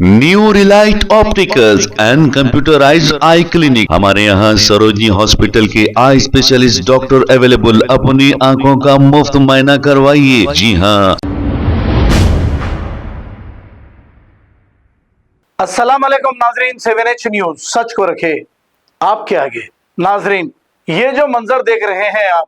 New Relight opticals and computerised I clinic. हमारे यहाँ Sarojini hospital के आई स्पेशलिस्ट डॉक्टर अवेलेबल। अपनी आंखों का मुफ्त मुआयना करवाइए। जी हाँ। अस्सलाम वालेकुम नाजरीन, 7H न्यूज सच को रखे आपके आगे। नाजरीन, ये जो मंजर देख रहे हैं आप,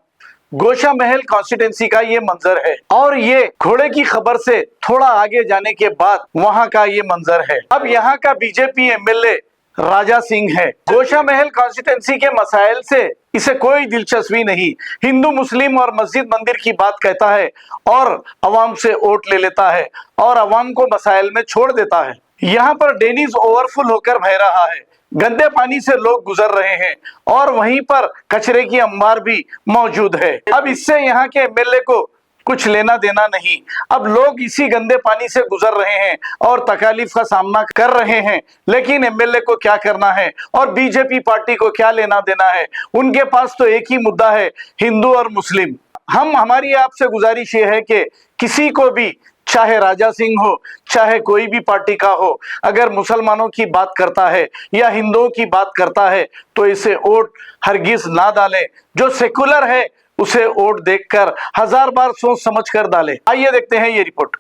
गोशा महल कॉन्स्टिट्यूंसी का ये मंजर है और ये घोड़े की खबर से थोड़ा आगे जाने के बाद वहां का ये मंजर है। अब यहाँ का बीजेपी एमएलए राजा सिंह है। गोशा महल कॉन्स्टिट्यूंसी के मसाइल से इसे कोई दिलचस्पी नहीं। हिंदू मुस्लिम और मस्जिद मंदिर की बात कहता है और अवाम से वोट ले लेता है और अवाम को मसाइल में छोड़ देता है। यहाँ पर ड्रेनेज ओवरफुल होकर बह रहा है, गंदे पानी से लोग गुजर रहे हैं और वहीं पर कचरे की अंबार भी मौजूद है। अब इससे यहाँ के एमएलए को कुछ लेना देना नहीं। अब लोग इसी गंदे पानी से गुजर रहे हैं और तकालीफ का सामना कर रहे हैं, लेकिन एमएलए को क्या करना है और बीजेपी पार्टी को क्या लेना देना है। उनके पास तो एक ही मुद्दा है, हिंदू और मुस्लिम। हमारी आपसे गुजारिश ये है कि किसी को भी, चाहे राजा सिंह हो चाहे कोई भी पार्टी का हो, अगर मुसलमानों की बात करता है या हिंदुओं की बात करता है तो इसे वोट हरगिज ना डालें। जो सेकुलर है उसे वोट देखकर 1000 बार सोच समझ कर डालें। आइए देखते हैं ये report.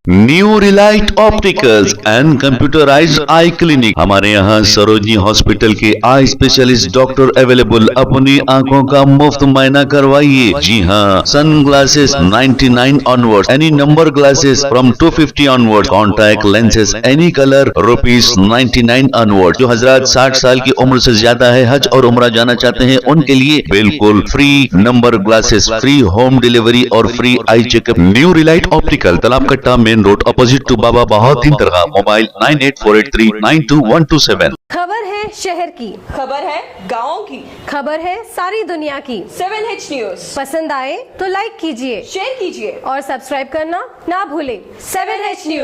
New Relight opticals and computerised I clinic. हमारे यहाँ सरोजनी हॉस्पिटल के आई स्पेशलिस्ट डॉक्टर अवेलेबल। अपनी आंखों का मुफ्त मुआयना करवाइए। जी हाँ। Sunglasses 99 onward, any number glasses from 250 onward, contact lenses any colour ₹99 onward. जो हजरात 60 साल की उम्र से ज्यादा है, हज और उम्रा जाना चाहते हैं, उनके लिए बिल्कुल free number glasses, free home delivery और free eye checkup. New Relight optical, Talab Katta, main road, opposite to Baba Bahauddin Dargah. Mobile 9848392127। खबर है है शहर की, खबर है गाँव की। खबर है सारी दुनिया की। 7H न्यूज पसंद आए तो लाइक कीजिए, शेयर कीजिए और सब्सक्राइब करना ना भूलें। 7H news.